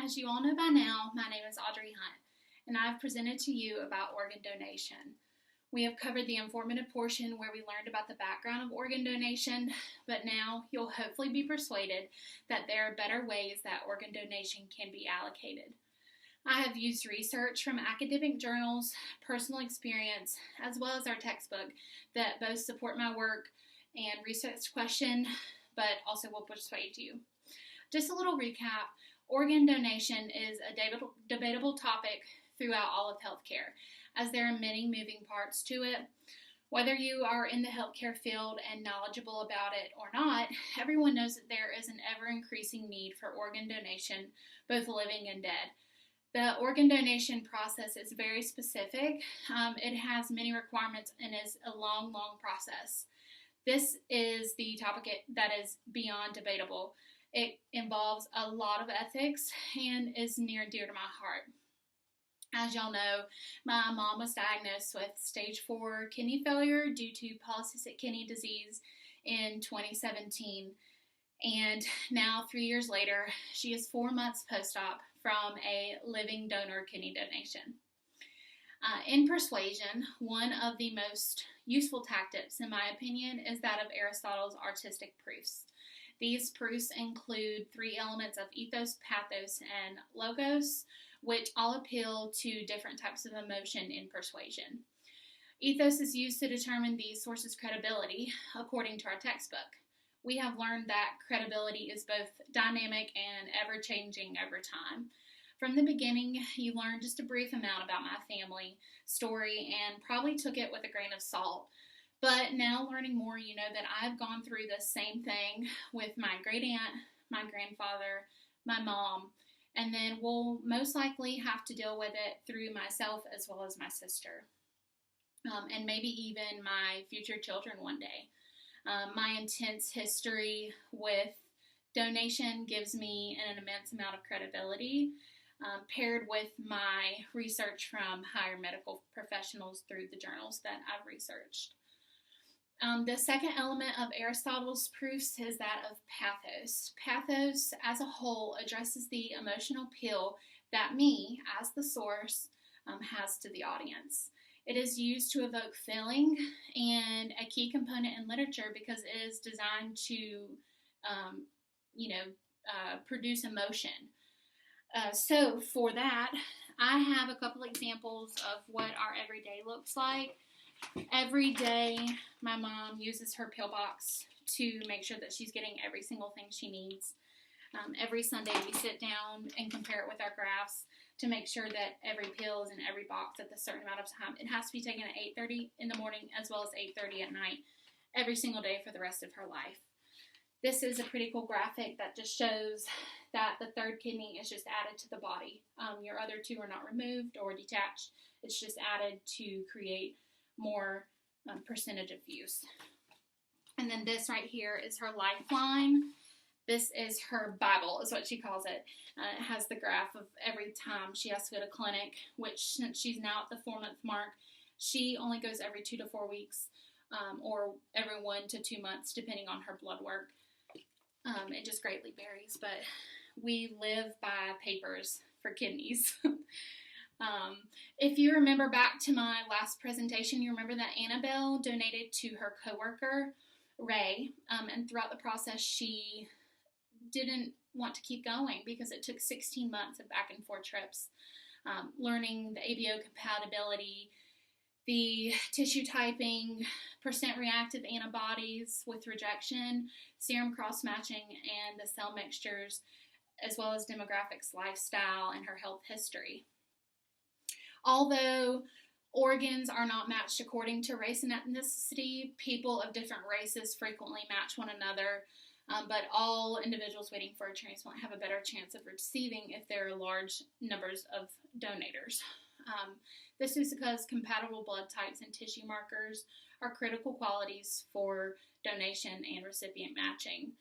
As you all know by now, my name is Audrey Hunt, and I've presented to you about organ donation. We have covered the informative portion where we learned about the background of organ donation, but now you'll hopefully be persuaded that there are better ways that organ donation can be allocated. I have used research from academic journals, personal experience, as well as our textbook that both support my work and research question, but also will persuade you. Just a little recap. Organ donation is a debatable topic throughout all of healthcare, as there are many moving parts to it. Whether you are in the healthcare field and knowledgeable about it or not, everyone knows that there is an ever-increasing need for organ donation, both living and dead. The organ donation process is very specific. It has many requirements and is a long process. This is the topic that is beyond debatable. It involves a lot of ethics and is near and dear to my heart. As y'all know, my mom was diagnosed with stage 4 kidney failure due to polycystic kidney disease in 2017. And now, 3 years later, she is 4 months post-op from a living donor kidney donation. In persuasion, one of the most useful tactics, in my opinion, is that of Aristotle's artistic proofs. These proofs include 3 elements of ethos, pathos, and logos, which all appeal to different types of emotion in persuasion. Ethos is used to determine the source's credibility, according to our textbook. We have learned that credibility is both dynamic and ever-changing over time. From the beginning, you learned just a brief amount about my family story and probably took it with a grain of salt. But now learning more, you know that I've gone through the same thing with my great aunt, my grandfather, my mom, and then we'll most likely have to deal with it through myself as well as my sister, and maybe even my future children one day. My intense history with donation gives me an immense amount of credibility, paired with my research from higher medical professionals through the journals that I've researched. The second element of Aristotle's proofs is that of pathos. Pathos as a whole addresses the emotional appeal that me, as the source, has to the audience. It is used to evoke feeling and a key component in literature because it is designed to, produce emotion. So for that, I have a couple examples of what our everyday looks like. Every day, my mom uses her pill box to make sure that she's getting every single thing she needs. Every Sunday, we sit down and compare it with our graphs to make sure that every pill is in every box at a certain amount of time. It has to be taken at 8:30 in the morning as well as 8:30 at night every single day for the rest of her life. This is a pretty cool graphic that just shows that the third kidney is just added to the body. Your other 2 are not removed or detached. It's just added to create more percentage of use. And then this right here is her lifeline. This is her Bible, is what she calls it. It has the graph of every time she has to go to clinic, which since she's now at the 4-month mark, she only goes every 2 to 4 weeks, or every 1 to 2 months, depending on her blood work. It just greatly varies, but we live by papers for kidneys. If you remember back to my last presentation, you remember that Annabelle donated to her coworker, Ray, and throughout the process, she didn't want to keep going because it took 16 months of back and forth trips, learning the ABO compatibility, the tissue typing, percent reactive antibodies with rejection, serum cross-matching, and the cell mixtures, as well as demographics, lifestyle, and her health history. Although organs are not matched according to race and ethnicity, people of different races frequently match one another, but all individuals waiting for a transplant have a better chance of receiving if there are large numbers of donators. This is because compatible blood types and tissue markers are critical qualities for donation and recipient matching.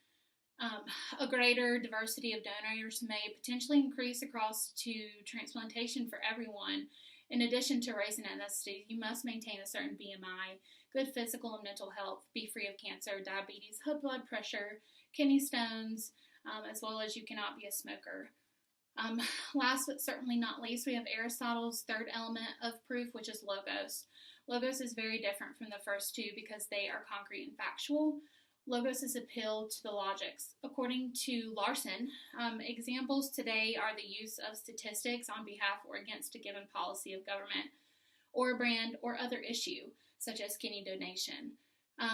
A greater diversity of donors may potentially increase across to transplantation for everyone. In addition to race and ethnicity, you must maintain a certain BMI, good physical and mental health, be free of cancer, diabetes, high blood pressure, kidney stones, as well as you cannot be a smoker. Um, Last but certainly not least, we have Aristotle's third element of proof, which is logos. Logos is very different from the first two because they are concrete and factual. Logos is appeal to the logics. According to Larson, examples today are the use of statistics on behalf or against a given policy of government, or a brand or other issue, such as kidney donation.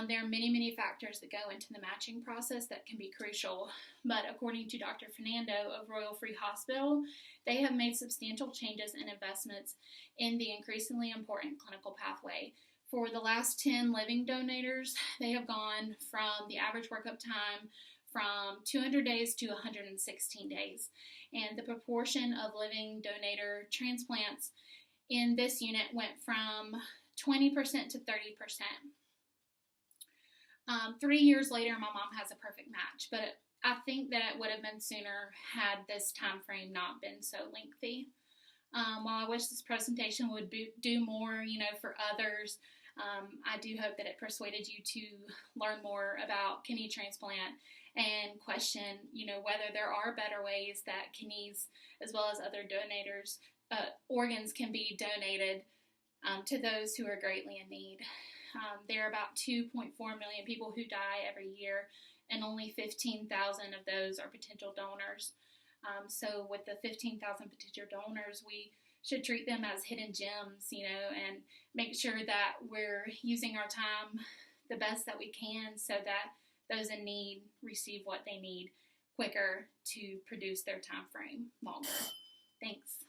There are many factors that go into the matching process that can be crucial, but according to Dr. Fernando of Royal Free Hospital, they have made substantial changes and investments in the increasingly important clinical pathway. For the last 10 living donators, they have gone from the average workup time from 200 days to 116 days, and the proportion of living donator transplants in this unit went from 20% to 30%. 3 years later, my mom has a perfect match, but I think that it would have been sooner had this time frame not been so lengthy. While I wish this presentation would do more, for others, I do hope that it persuaded you to learn more about kidney transplant and question, whether there are better ways that kidneys, as well as other donators, organs can be donated to those who are greatly in need. There are about 2.4 million people who die every year, and only 15,000 of those are potential donors. So with the 15,000 potential donors, we should treat them as hidden gems, and make sure that we're using our time the best that we can so that those in need receive what they need quicker to produce their time frame longer. Thanks.